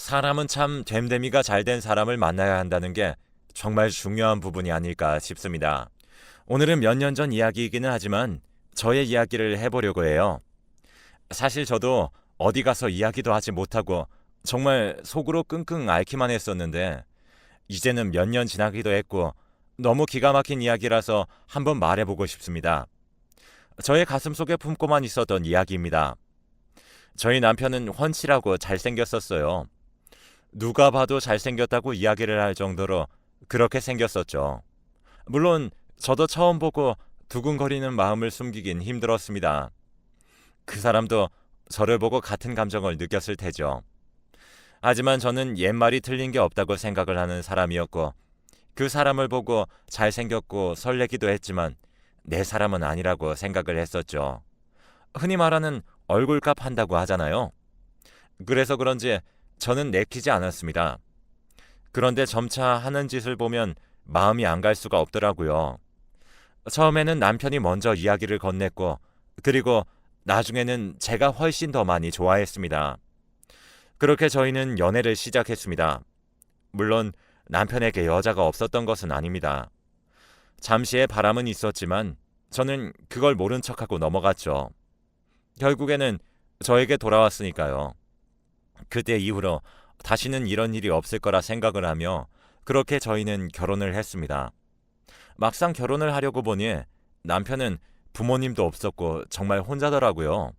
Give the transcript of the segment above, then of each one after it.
사람은 참 됨됨이가 잘 된 사람을 만나야 한다는 게 정말 중요한 부분이 아닐까 싶습니다. 오늘은 몇 년 전 이야기이기는 하지만 저의 이야기를 해보려고 해요. 사실 저도 어디 가서 이야기도 하지 못하고 정말 속으로 끙끙 앓기만 했었는데 이제는 몇 년 지나기도 했고 너무 기가 막힌 이야기라서 한번 말해보고 싶습니다. 저의 가슴속에 품고만 있었던 이야기입니다. 저희 남편은 훤칠하고 잘생겼었어요. 누가 봐도 잘생겼다고 이야기를 할 정도로 그렇게 생겼었죠. 물론 저도 처음 보고 두근거리는 마음을 숨기긴 힘들었습니다. 그 사람도 저를 보고 같은 감정을 느꼈을 테죠. 하지만 저는 옛말이 틀린 게 없다고 생각을 하는 사람이었고 그 사람을 보고 잘생겼고 설레기도 했지만 내 사람은 아니라고 생각을 했었죠. 흔히 말하는 얼굴값 한다고 하잖아요. 그래서 그런지 저는 내키지 않았습니다. 그런데 점차 하는 짓을 보면 마음이 안 갈 수가 없더라고요. 처음에는 남편이 먼저 이야기를 건넸고 그리고 나중에는 제가 훨씬 더 많이 좋아했습니다. 그렇게 저희는 연애를 시작했습니다. 물론 남편에게 여자가 없었던 것은 아닙니다. 잠시의 바람은 있었지만 저는 그걸 모른 척하고 넘어갔죠. 결국에는 저에게 돌아왔으니까요. 그때 이후로 다시는 이런 일이 없을 거라 생각을 하며 그렇게 저희는 결혼을 했습니다. 막상 결혼을 하려고 보니 남편은 부모님도 없었고 정말 혼자더라고요.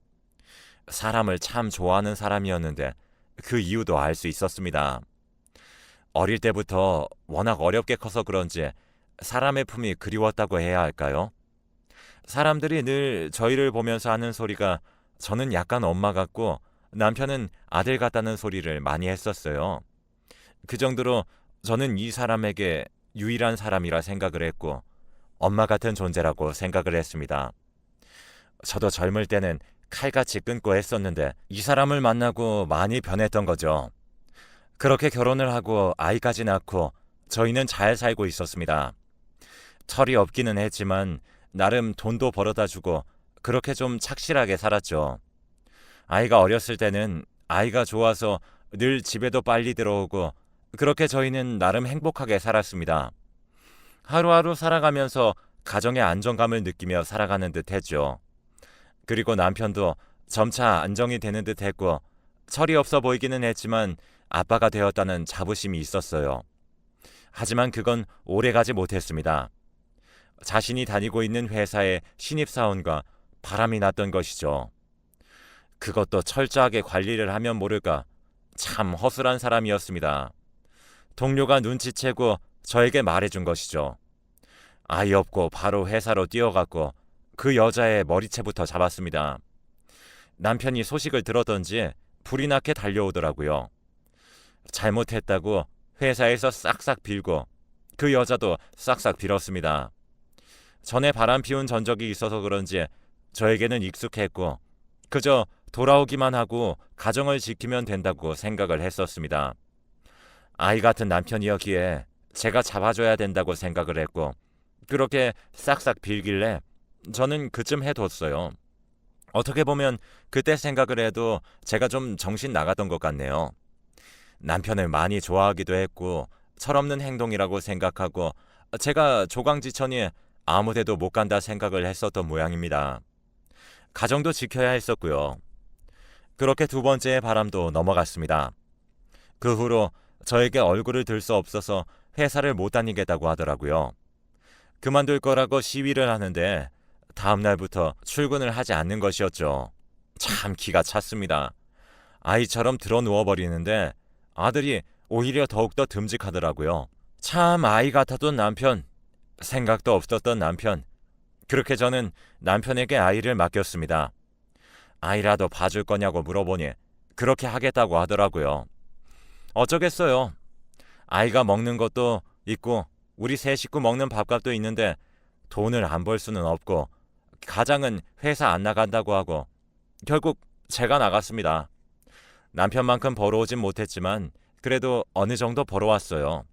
사람을 참 좋아하는 사람이었는데 그 이유도 알 수 있었습니다. 어릴 때부터 워낙 어렵게 커서 그런지 사람의 품이 그리웠다고 해야 할까요? 사람들이 늘 저희를 보면서 하는 소리가 저는 약간 엄마 같고 남편은 아들 같다는 소리를 많이 했었어요. 그 정도로 저는 이 사람에게 유일한 사람이라 생각을 했고 엄마 같은 존재라고 생각을 했습니다. 저도 젊을 때는 칼같이 끊고 했었는데 이 사람을 만나고 많이 변했던 거죠. 그렇게 결혼을 하고 아이까지 낳고 저희는 잘 살고 있었습니다. 철이 없기는 했지만 나름 돈도 벌어다 주고 그렇게 좀 착실하게 살았죠. 아이가 어렸을 때는 아이가 좋아서 늘 집에도 빨리 들어오고 그렇게 저희는 나름 행복하게 살았습니다. 하루하루 살아가면서 가정의 안정감을 느끼며 살아가는 듯 했죠. 그리고 남편도 점차 안정이 되는 듯 했고 철이 없어 보이기는 했지만 아빠가 되었다는 자부심이 있었어요. 하지만 그건 오래가지 못했습니다. 자신이 다니고 있는 회사의 신입사원과 바람이 났던 것이죠. 그것도 철저하게 관리를 하면 모를까 참 허술한 사람이었습니다. 동료가 눈치채고 저에게 말해준 것이죠. 아이 없고 바로 회사로 뛰어갔고 그 여자의 머리채부터 잡았습니다. 남편이 소식을 들었던지 불이 나게 달려오더라고요. 잘못했다고 회사에서 싹싹 빌고 그 여자도 싹싹 빌었습니다. 전에 바람 피운 전적이 있어서 그런지 저에게는 익숙했고 그저 돌아오기만 하고 가정을 지키면 된다고 생각을 했었습니다. 아이 같은 남편이었기에 제가 잡아줘야 된다고 생각을 했고 그렇게 싹싹 빌길래 저는 그쯤 해뒀어요. 어떻게 보면 그때 생각을 해도 제가 좀 정신 나갔던 것 같네요. 남편을 많이 좋아하기도 했고 철없는 행동이라고 생각하고 제가 조강지천이 아무데도 못 간다 생각을 했었던 모양입니다. 가정도 지켜야 했었고요. 그렇게 두 번째의 바람도 넘어갔습니다. 그 후로 저에게 얼굴을 들 수 없어서 회사를 못 다니겠다고 하더라고요. 그만둘 거라고 시위를 하는데 다음 날부터 출근을 하지 않는 것이었죠. 참 기가 찼습니다. 아이처럼 드러 누워버리는데 아들이 오히려 더욱더 듬직하더라고요. 참 아이 같았던 남편, 생각도 없었던 남편. 그렇게 저는 남편에게 아이를 맡겼습니다. 아이라도 봐줄 거냐고 물어보니 그렇게 하겠다고 하더라고요. 어쩌겠어요. 아이가 먹는 것도 있고 우리 세 식구 먹는 밥값도 있는데 돈을 안 벌 수는 없고 가장은 회사 안 나간다고 하고 결국 제가 나갔습니다. 남편만큼 벌어오진 못했지만 그래도 어느 정도 벌어왔어요.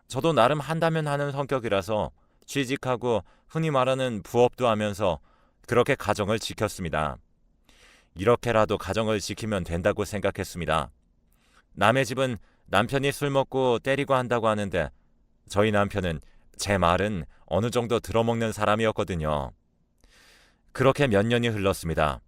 저도 나름 한다면 하는 성격이라서 취직하고 흔히 말하는 부업도 하면서 그렇게 가정을 지켰습니다. 이렇게라도 가정을 지키면 된다고 생각했습니다. 남의 집은 남편이 술 먹고 때리고 한다고 하는데 저희 남편은 제 말은 어느 정도 들어먹는 사람이었거든요. 그렇게 몇 년이 흘렀습니다.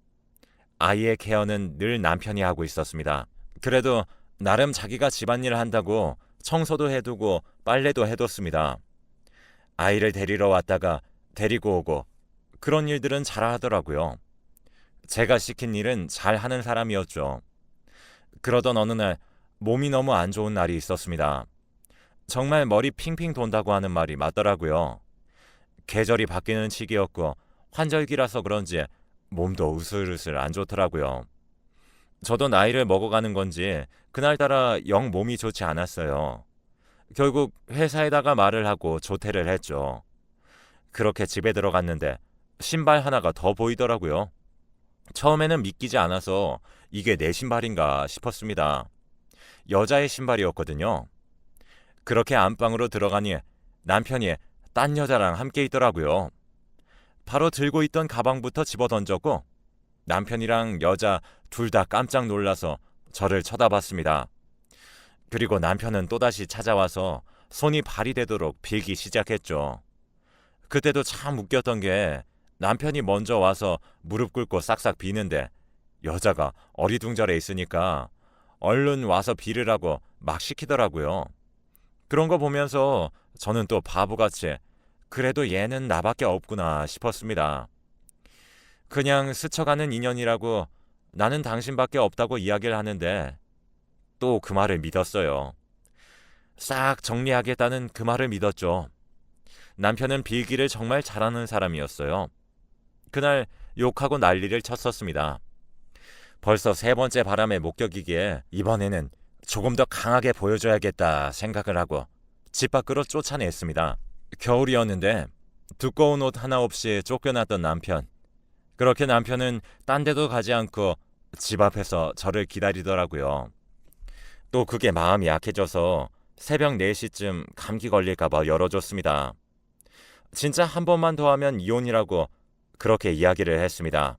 아이의 케어는 늘 남편이 하고 있었습니다. 그래도 나름 자기가 집안일을 한다고 청소도 해두고 빨래도 해뒀습니다. 아이를 데리러 왔다가 데리고 오고 그런 일들은 잘하더라고요. 제가 시킨 일은 잘하는 사람이었죠. 그러던 어느 날 몸이 너무 안 좋은 날이 있었습니다. 정말 머리 핑핑 돈다고 하는 말이 맞더라고요. 계절이 바뀌는 시기였고 환절기라서 그런지 몸도 으슬으슬 안 좋더라고요. 저도 나이를 먹어가는 건지 그날따라 영 몸이 좋지 않았어요. 결국 회사에다가 말을 하고 조퇴를 했죠. 그렇게 집에 들어갔는데 신발 하나가 더 보이더라고요. 처음에는 믿기지 않아서 이게 내 신발인가 싶었습니다. 여자의 신발이었거든요. 그렇게 안방으로 들어가니 남편이 딴 여자랑 함께 있더라고요. 바로 들고 있던 가방부터 집어던졌고 남편이랑 여자 둘 다 깜짝 놀라서 저를 쳐다봤습니다. 그리고 남편은 또다시 찾아와서 손이 발이 되도록 빌기 시작했죠. 그때도 참 웃겼던 게 남편이 먼저 와서 무릎 꿇고 싹싹 비는데 여자가 어리둥절해 있으니까 얼른 와서 비르라고 막 시키더라고요. 그런 거 보면서 저는 또 바보같이 그래도 얘는 나밖에 없구나 싶었습니다. 그냥 스쳐가는 인연이라고 나는 당신밖에 없다고 이야기를 하는데 또 그 말을 믿었어요. 싹 정리하겠다는 그 말을 믿었죠. 남편은 빌기를 정말 잘하는 사람이었어요. 그날 욕하고 난리를 쳤었습니다. 벌써 세 번째 바람의 목격이기에 이번에는 조금 더 강하게 보여줘야겠다 생각을 하고 집 밖으로 쫓아냈습니다. 겨울이었는데 두꺼운 옷 하나 없이 쫓겨났던 남편. 그렇게 남편은 딴 데도 가지 않고 집 앞에서 저를 기다리더라고요. 또 그게 마음이 약해져서 새벽 4시쯤 감기 걸릴까봐 열어줬습니다. 진짜 한 번만 더 하면 이혼이라고 그렇게 이야기를 했습니다.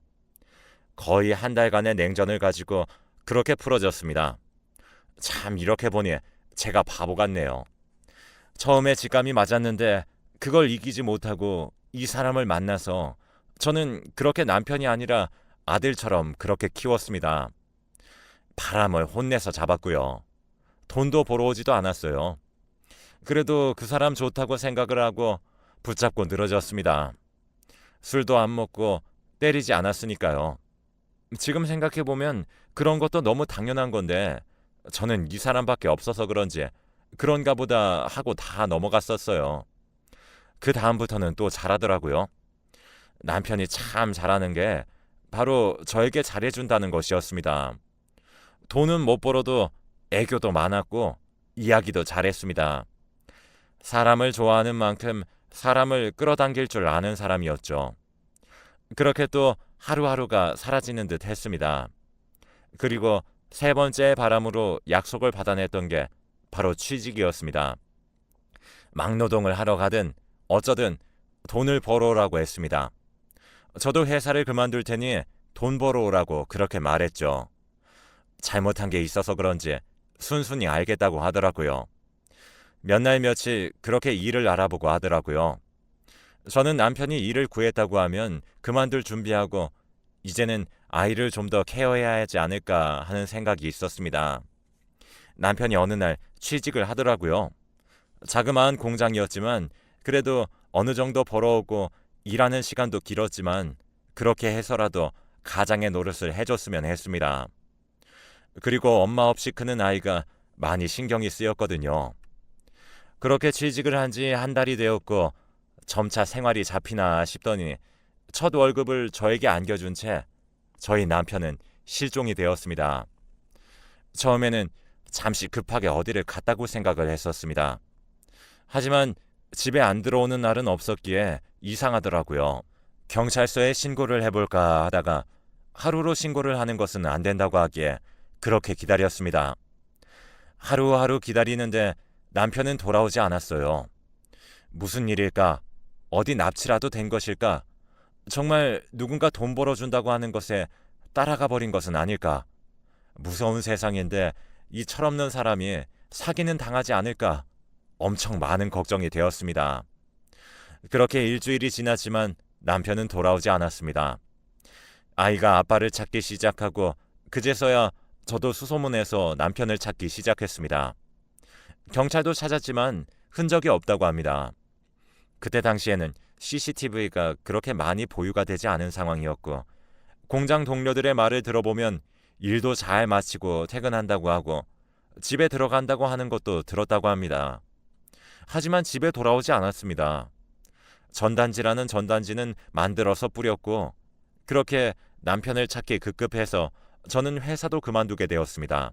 거의 한 달간의 냉전을 가지고 그렇게 풀어졌습니다. 참 이렇게 보니 제가 바보 같네요. 처음에 직감이 맞았는데 그걸 이기지 못하고 이 사람을 만나서 저는 그렇게 남편이 아니라 아들처럼 그렇게 키웠습니다. 바람을 혼내서 잡았고요. 돈도 벌어오지도 않았어요. 그래도 그 사람 좋다고 생각을 하고 붙잡고 늘어졌습니다. 술도 안 먹고 때리지 않았으니까요. 지금 생각해보면 그런 것도 너무 당연한 건데 저는 이 사람밖에 없어서 그런지 그런가 보다 하고 다 넘어갔었어요. 그 다음부터는 또 잘하더라고요. 남편이 참 잘하는 게 바로 저에게 잘해준다는 것이었습니다. 돈은 못 벌어도 애교도 많았고 이야기도 잘했습니다. 사람을 좋아하는 만큼 사람을 끌어당길 줄 아는 사람이었죠. 그렇게 또 하루하루가 사라지는 듯 했습니다. 그리고 세 번째 바람으로 약속을 받아냈던 게 바로 취직이었습니다. 막노동을 하러 가든 어쩌든 돈을 벌어오라고 했습니다. 저도 회사를 그만둘 테니 돈 벌어오라고 그렇게 말했죠. 잘못한 게 있어서 그런지 순순히 알겠다고 하더라고요. 몇 날 며칠 그렇게 일을 알아보고 하더라고요. 저는 남편이 일을 구했다고 하면 그만둘 준비하고 이제는 아이를 좀 더 케어해야 하지 않을까 하는 생각이 있었습니다. 남편이 어느 날 취직을 하더라고요. 자그마한 공장이었지만 그래도 어느 정도 벌어오고 일하는 시간도 길었지만 그렇게 해서라도 가장의 노릇을 해줬으면 했습니다. 그리고 엄마 없이 크는 아이가 많이 신경이 쓰였거든요. 그렇게 취직을 한 지 한 달이 되었고 점차 생활이 잡히나 싶더니 첫 월급을 저에게 안겨준 채 저희 남편은 실종이 되었습니다. 처음에는 잠시 급하게 어디를 갔다고 생각을 했었습니다. 하지만 집에 안 들어오는 날은 없었기에 이상하더라고요. 경찰서에 신고를 해볼까 하다가 하루로 신고를 하는 것은 안 된다고 하기에 그렇게 기다렸습니다. 하루하루 기다리는데 남편은 돌아오지 않았어요. 무슨 일일까? 어디 납치라도 된 것일까? 정말 누군가 돈 벌어준다고 하는 것에 따라가 버린 것은 아닐까? 무서운 세상인데 이 철없는 사람이 사기는 당하지 않을까 엄청 많은 걱정이 되었습니다. 그렇게 일주일이 지났지만 남편은 돌아오지 않았습니다. 아이가 아빠를 찾기 시작하고 그제서야 저도 수소문해서 남편을 찾기 시작했습니다. 경찰도 찾았지만 흔적이 없다고 합니다. 그때 당시에는 CCTV가 그렇게 많이 보유가 되지 않은 상황이었고 공장 동료들의 말을 들어보면 일도 잘 마치고 퇴근한다고 하고 집에 들어간다고 하는 것도 들었다고 합니다. 하지만 집에 돌아오지 않았습니다. 전단지라는 전단지는 만들어서 뿌렸고 그렇게 남편을 찾기 급급해서 저는 회사도 그만두게 되었습니다.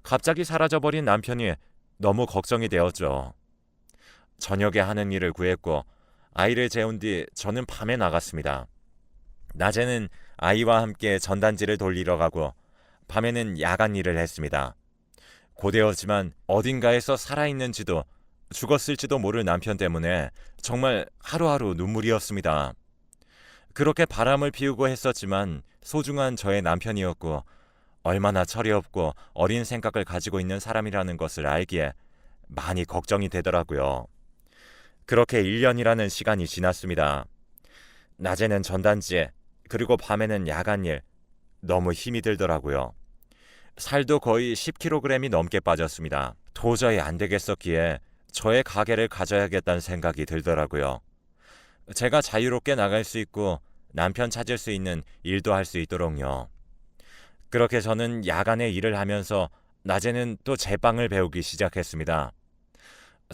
갑자기 사라져버린 남편이 너무 걱정이 되었죠. 저녁에 하는 일을 구했고 아이를 재운 뒤 저는 밤에 나갔습니다. 낮에는 아이와 함께 전단지를 돌리러 가고 밤에는 야간 일을 했습니다. 고되었지만 어딘가에서 살아있는지도 죽었을지도 모를 남편 때문에 정말 하루하루 눈물이었습니다. 그렇게 바람을 피우고 했었지만 소중한 저의 남편이었고 얼마나 철이 없고 어린 생각을 가지고 있는 사람이라는 것을 알기에 많이 걱정이 되더라고요. 그렇게 1년이라는 시간이 지났습니다. 낮에는 전단지에 그리고 밤에는 야간일, 너무 힘이 들더라고요. 살도 거의 10kg이 넘게 빠졌습니다. 도저히 안 되겠었기에 저의 가게를 가져야겠다는 생각이 들더라고요. 제가 자유롭게 나갈 수 있고 남편 찾을 수 있는 일도 할 수 있도록요. 그렇게 저는 야간에 일을 하면서 낮에는 또 제빵을 배우기 시작했습니다.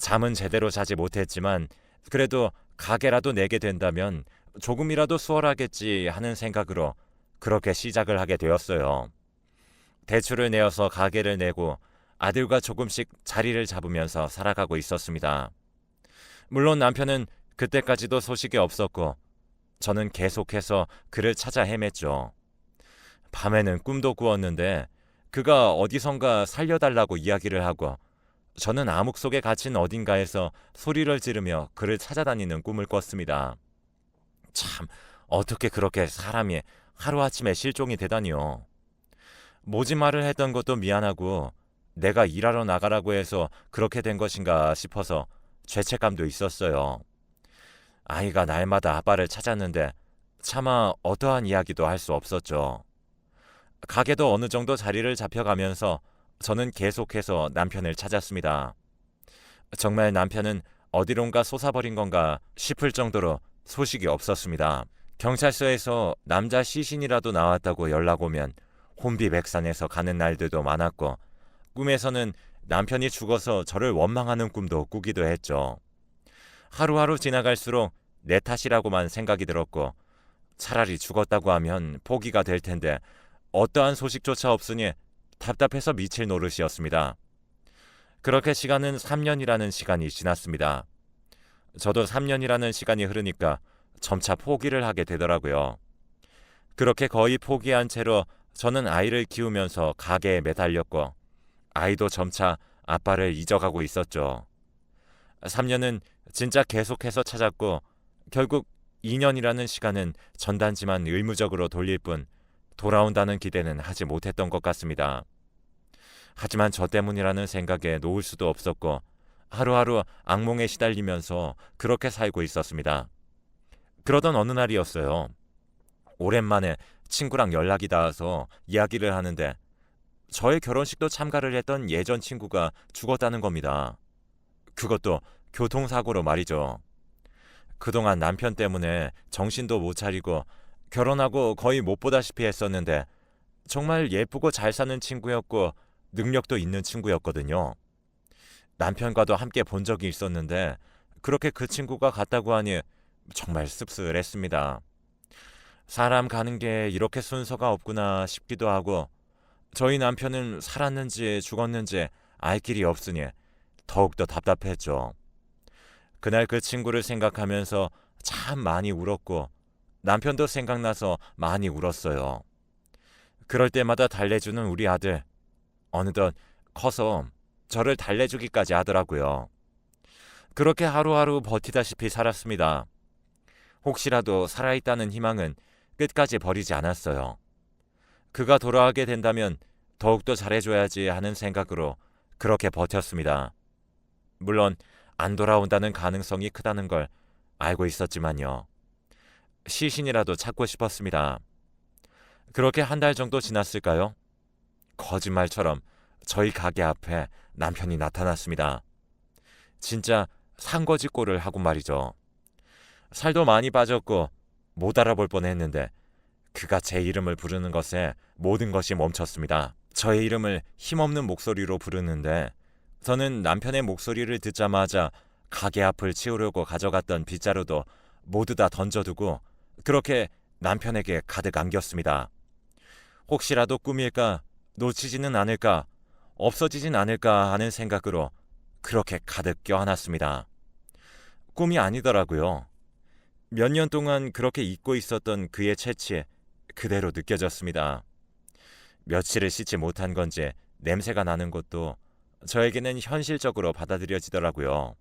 잠은 제대로 자지 못했지만 그래도 가게라도 내게 된다면 조금이라도 수월하겠지 하는 생각으로 그렇게 시작을 하게 되었어요. 대출을 내어서 가게를 내고 아들과 조금씩 자리를 잡으면서 살아가고 있었습니다. 물론 남편은 그때까지도 소식이 없었고 저는 계속해서 그를 찾아 헤맸죠. 밤에는 꿈도 꾸었는데 그가 어디선가 살려달라고 이야기를 하고 저는 암흑 속에 갇힌 어딘가에서 소리를 지르며 그를 찾아다니는 꿈을 꿨습니다. 참, 어떻게 그렇게 사람이 하루아침에 실종이 되다니요. 모짓말을 했던 것도 미안하고 내가 일하러 나가라고 해서 그렇게 된 것인가 싶어서 죄책감도 있었어요. 아이가 날마다 아빠를 찾았는데 차마 어떠한 이야기도 할 수 없었죠. 가게도 어느 정도 자리를 잡혀가면서 저는 계속해서 남편을 찾았습니다. 정말 남편은 어디론가 솟아버린 건가 싶을 정도로 소식이 없었습니다. 경찰서에서 남자 시신이라도 나왔다고 연락 오면 혼비백산해서 가는 날들도 많았고 꿈에서는 남편이 죽어서 저를 원망하는 꿈도 꾸기도 했죠. 하루하루 지나갈수록 내 탓이라고만 생각이 들었고 차라리 죽었다고 하면 포기가 될 텐데 어떠한 소식조차 없으니 답답해서 미칠 노릇이었습니다. 그렇게 시간은 3년이라는 시간이 지났습니다. 저도 3년이라는 시간이 흐르니까 점차 포기를 하게 되더라고요. 그렇게 거의 포기한 채로 저는 아이를 키우면서 가게에 매달렸고 아이도 점차 아빠를 잊어가고 있었죠. 3년은 진짜 계속해서 찾았고 결국 2년이라는 시간은 전단지만 의무적으로 돌릴 뿐 돌아온다는 기대는 하지 못했던 것 같습니다. 하지만 저 때문이라는 생각에 놓을 수도 없었고 하루하루 악몽에 시달리면서 그렇게 살고 있었습니다. 그러던 어느 날이었어요. 오랜만에 친구랑 연락이 닿아서 이야기를 하는데 저의 결혼식도 참가를 했던 예전 친구가 죽었다는 겁니다. 그것도 교통사고로 말이죠. 그동안 남편 때문에 정신도 못 차리고 결혼하고 거의 못 보다시피 했었는데 정말 예쁘고 잘 사는 친구였고 능력도 있는 친구였거든요. 남편과도 함께 본 적이 있었는데 그렇게 그 친구가 갔다고 하니 정말 씁쓸했습니다. 사람 가는 게 이렇게 순서가 없구나 싶기도 하고 저희 남편은 살았는지 죽었는지 알 길이 없으니 더욱더 답답했죠. 그날 그 친구를 생각하면서 참 많이 울었고 남편도 생각나서 많이 울었어요. 그럴 때마다 달래주는 우리 아들 어느덧 커서 저를 달래주기까지 하더라고요. 그렇게 하루하루 버티다시피 살았습니다. 혹시라도 살아있다는 희망은 끝까지 버리지 않았어요. 그가 돌아가게 된다면 더욱더 잘해줘야지 하는 생각으로 그렇게 버텼습니다. 물론 안 돌아온다는 가능성이 크다는 걸 알고 있었지만요. 시신이라도 찾고 싶었습니다. 그렇게 한 달 정도 지났을까요? 거짓말처럼 저희 가게 앞에 남편이 나타났습니다. 진짜 산거지꼴을 하고 말이죠. 살도 많이 빠졌고 못 알아볼 뻔했는데 그가 제 이름을 부르는 것에 모든 것이 멈췄습니다. 저의 이름을 힘없는 목소리로 부르는데 저는 남편의 목소리를 듣자마자 가게 앞을 치우려고 가져갔던 빗자루도 모두 다 던져두고 그렇게 남편에게 가득 안겼습니다. 혹시라도 꿈일까, 놓치지는 않을까, 없어지진 않을까 하는 생각으로 그렇게 가득 껴안았습니다. 꿈이 아니더라고요. 몇 년 동안 그렇게 잊고 있었던 그의 채취에 그대로 느껴졌습니다. 며칠을 씻지 못한 건지 냄새가 나는 것도 저에게는 현실적으로 받아들여지더라고요.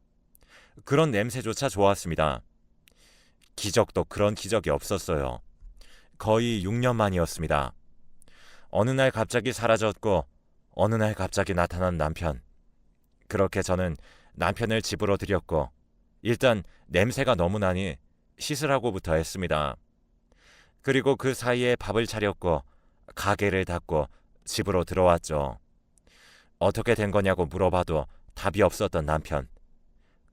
그런 냄새조차 좋았습니다. 기적도 그런 기적이 없었어요. 거의 6년 만이었습니다. 어느 날 갑자기 사라졌고 어느 날 갑자기 나타난 남편. 그렇게 저는 남편을 집으로 들였고 일단 냄새가 너무 나니 씻으라고부터 했습니다. 그리고 그 사이에 밥을 차렸고 가게를 닫고 집으로 들어왔죠. 어떻게 된 거냐고 물어봐도 답이 없었던 남편.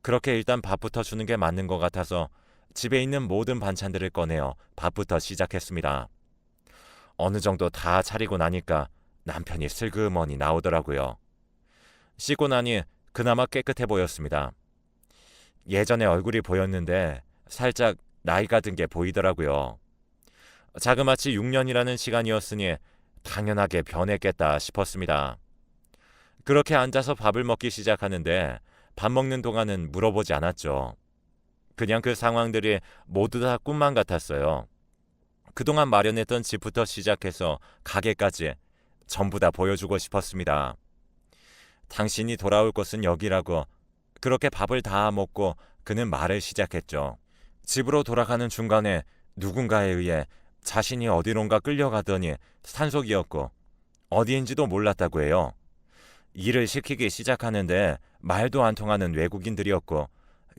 그렇게 일단 밥부터 주는 게 맞는 것 같아서 집에 있는 모든 반찬들을 꺼내어 밥부터 시작했습니다. 어느 정도 다 차리고 나니까 남편이 슬그머니 나오더라고요. 씻고 나니 그나마 깨끗해 보였습니다. 예전에 얼굴이 보였는데 살짝 나이가 든 게 보이더라고요. 자그마치 6년이라는 시간이었으니 당연하게 변했겠다 싶었습니다. 그렇게 앉아서 밥을 먹기 시작하는데 밥 먹는 동안은 물어보지 않았죠. 그냥 그 상황들이 모두 다 꿈만 같았어요. 그동안 마련했던 집부터 시작해서 가게까지 전부 다 보여주고 싶었습니다. 당신이 돌아올 곳은 여기라고. 그렇게 밥을 다 먹고 그는 말을 시작했죠. 집으로 돌아가는 중간에 누군가에 의해 자신이 어디론가 끌려가더니 산속이었고 어디인지도 몰랐다고 해요. 일을 시키기 시작하는데 말도 안 통하는 외국인들이었고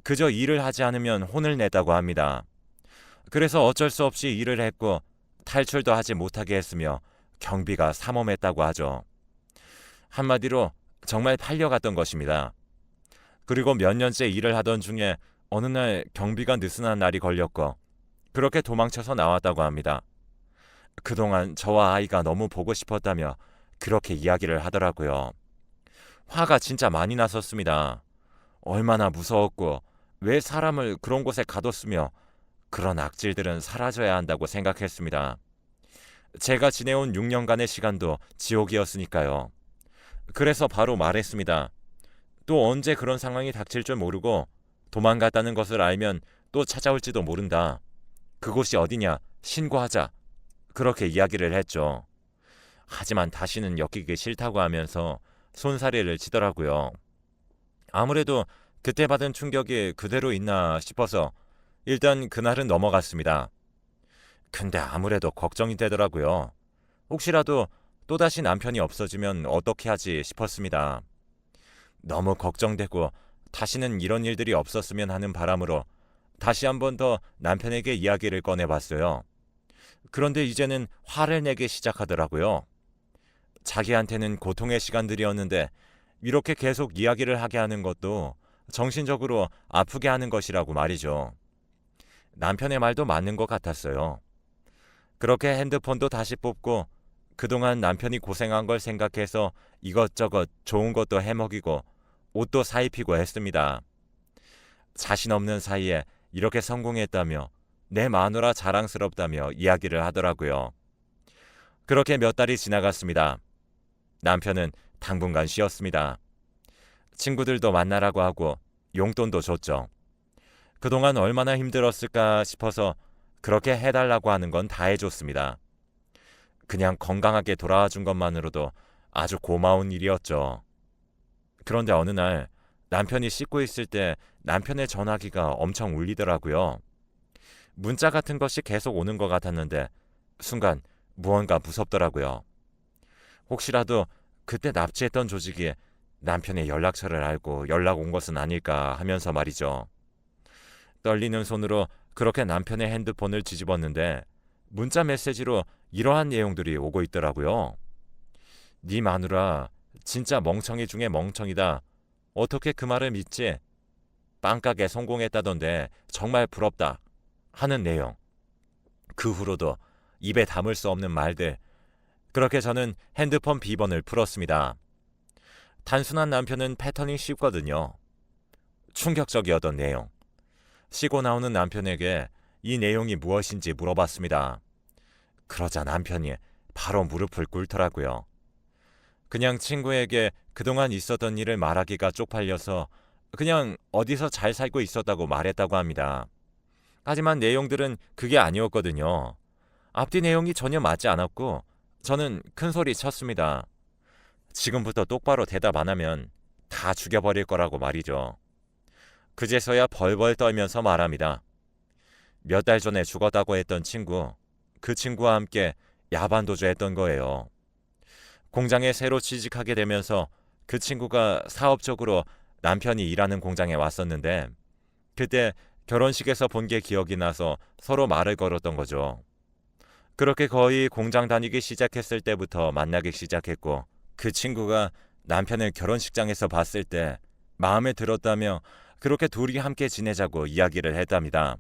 그저 일을 하지 않으면 혼을 냈다고 합니다. 그래서 어쩔 수 없이 일을 했고 탈출도 하지 못하게 했으며 경비가 삼엄했다고 하죠. 한마디로 정말 팔려갔던 것입니다. 그리고 몇 년째 일을 하던 중에 어느 날 경비가 느슨한 날이 걸렸고 그렇게 도망쳐서 나왔다고 합니다. 그동안 저와 아이가 너무 보고 싶었다며 그렇게 이야기를 하더라고요. 화가 진짜 많이 났었습니다. 얼마나 무서웠고 왜 사람을 그런 곳에 가뒀으며 그런 악질들은 사라져야 한다고 생각했습니다. 제가 지내온 6년간의 시간도 지옥이었으니까요. 그래서 바로 말했습니다. 또 언제 그런 상황이 닥칠 줄 모르고 도망갔다는 것을 알면 또 찾아올지도 모른다. 그곳이 어디냐? 신고하자. 그렇게 이야기를 했죠. 하지만 다시는 엮이기 싫다고 하면서 손사래를 치더라고요. 아무래도 그때 받은 충격이 그대로 있나 싶어서 일단 그날은 넘어갔습니다. 근데 아무래도 걱정이 되더라고요. 혹시라도 또다시 남편이 없어지면 어떻게 하지 싶었습니다. 너무 걱정되고 다시는 이런 일들이 없었으면 하는 바람으로 다시 한 번 더 남편에게 이야기를 꺼내봤어요. 그런데 이제는 화를 내기 시작하더라고요. 자기한테는 고통의 시간들이었는데 이렇게 계속 이야기를 하게 하는 것도 정신적으로 아프게 하는 것이라고 말이죠. 남편의 말도 맞는 것 같았어요. 그렇게 핸드폰도 다시 뽑고 그동안 남편이 고생한 걸 생각해서 이것저것 좋은 것도 해먹이고 옷도 사입히고 했습니다. 자신 없는 사이에 이렇게 성공했다며 내 마누라 자랑스럽다며 이야기를 하더라고요. 그렇게 몇 달이 지나갔습니다. 남편은 당분간 쉬었습니다. 친구들도 만나라고 하고 용돈도 줬죠. 그동안 얼마나 힘들었을까 싶어서 그렇게 해달라고 하는 건 다 해줬습니다. 그냥 건강하게 돌아와 준 것만으로도 아주 고마운 일이었죠. 그런데 어느 날 남편이 씻고 있을 때 남편의 전화기가 엄청 울리더라고요. 문자 같은 것이 계속 오는 것 같았는데 순간 무언가 무섭더라고요. 혹시라도 그때 납치했던 조직이 남편의 연락처를 알고 연락 온 것은 아닐까 하면서 말이죠. 떨리는 손으로 그렇게 남편의 핸드폰을 뒤집었는데 문자 메시지로 이러한 내용들이 오고 있더라고요. 네 마누라 진짜 멍청이 중에 멍청이다. 어떻게 그 말을 믿지? 빵가게 성공했다던데 정말 부럽다. 하는 내용. 그 후로도 입에 담을 수 없는 말들. 그렇게 저는 핸드폰 비번을 풀었습니다. 단순한 남편은 패턴이 쉽거든요. 충격적이었던 내용. 쉬고 나오는 남편에게 이 내용이 무엇인지 물어봤습니다. 그러자 남편이 바로 무릎을 꿇더라고요. 그냥 친구에게 그동안 있었던 일을 말하기가 쪽팔려서 그냥 어디서 잘 살고 있었다고 말했다고 합니다. 하지만 내용들은 그게 아니었거든요. 앞뒤 내용이 전혀 맞지 않았고 저는 큰 소리 쳤습니다. 지금부터 똑바로 대답 안 하면 다 죽여버릴 거라고 말이죠. 그제서야 벌벌 떨면서 말합니다. 몇 달 전에 죽었다고 했던 친구, 그 친구와 함께 야반도주 했던 거예요. 공장에 새로 취직하게 되면서 그 친구가 사업적으로 남편이 일하는 공장에 왔었는데 그때 결혼식에서 본 게 기억이 나서 서로 말을 걸었던 거죠. 그렇게 거의 공장 다니기 시작했을 때부터 만나기 시작했고 그 친구가 남편을 결혼식장에서 봤을 때 마음에 들었다며 그렇게 둘이 함께 지내자고 이야기를 했답니다.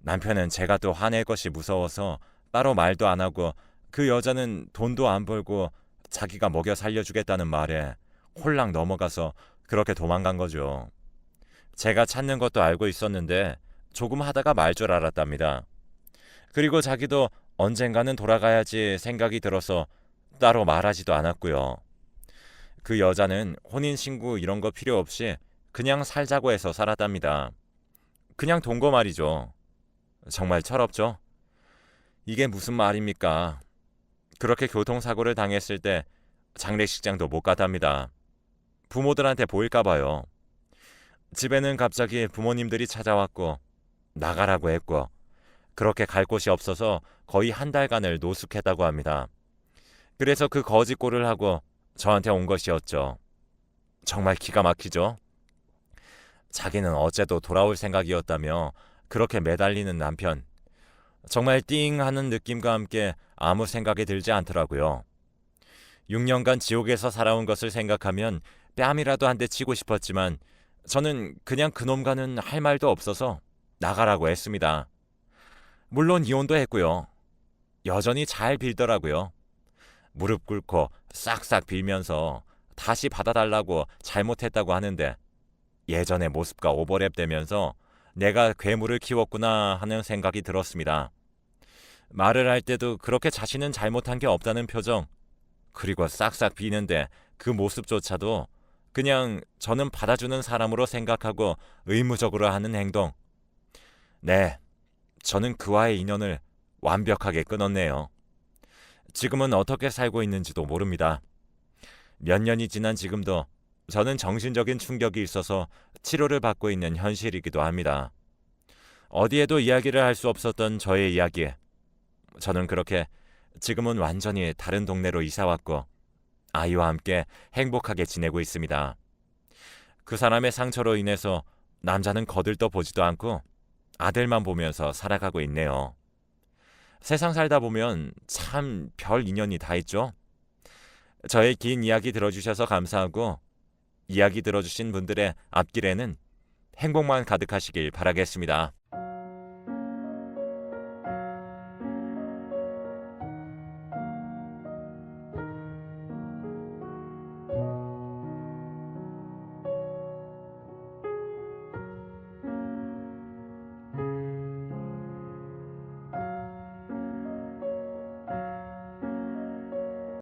남편은 제가 또 화낼 것이 무서워서 따로 말도 안 하고 그 여자는 돈도 안 벌고 자기가 먹여 살려주겠다는 말에 홀랑 넘어가서 그렇게 도망간 거죠. 제가 찾는 것도 알고 있었는데 조금 하다가 말 줄 알았답니다. 그리고 자기도 언젠가는 돌아가야지 생각이 들어서 따로 말하지도 않았고요. 그 여자는 혼인신고 이런 거 필요 없이 그냥 살자고 해서 살았답니다. 그냥 동거 말이죠. 정말 철없죠? 이게 무슨 말입니까? 그렇게 교통사고를 당했을 때 장례식장도 못 갔답니다. 부모들한테 보일까 봐요. 집에는 갑자기 부모님들이 찾아왔고 나가라고 했고 그렇게 갈 곳이 없어서 거의 한 달간을 노숙했다고 합니다. 그래서 그 거짓골을 하고 저한테 온 것이었죠. 정말 기가 막히죠? 자기는 어째도 돌아올 생각이었다며 그렇게 매달리는 남편. 정말 띵 하는 느낌과 함께 아무 생각이 들지 않더라고요. 6년간 지옥에서 살아온 것을 생각하면 뺨이라도 한 대 치고 싶었지만 저는 그냥 그놈과는 할 말도 없어서 나가라고 했습니다. 물론 이혼도 했고요. 여전히 잘 빌더라고요. 무릎 꿇고 싹싹 빌면서 다시 받아달라고 잘못했다고 하는데 예전의 모습과 오버랩되면서 내가 괴물을 키웠구나 하는 생각이 들었습니다. 말을 할 때도 그렇게 자신은 잘못한 게 없다는 표정, 그리고 싹싹 비는데 그 모습조차도 그냥 저는 받아주는 사람으로 생각하고 의무적으로 하는 행동. 네, 저는 그와의 인연을 완벽하게 끊었네요. 지금은 어떻게 살고 있는지도 모릅니다. 몇 년이 지난 지금도 저는 정신적인 충격이 있어서 치료를 받고 있는 현실이기도 합니다. 어디에도 이야기를 할 수 없었던 저의 이야기. 저는 그렇게 지금은 완전히 다른 동네로 이사왔고 아이와 함께 행복하게 지내고 있습니다. 그 사람의 상처로 인해서 남자는 거들떠 보지도 않고 아들만 보면서 살아가고 있네요. 세상 살다 보면 참 별 인연이 다 있죠. 저의 긴 이야기 들어주셔서 감사하고 이야기 들어주신 분들의 앞길에는 행복만 가득하시길 바라겠습니다.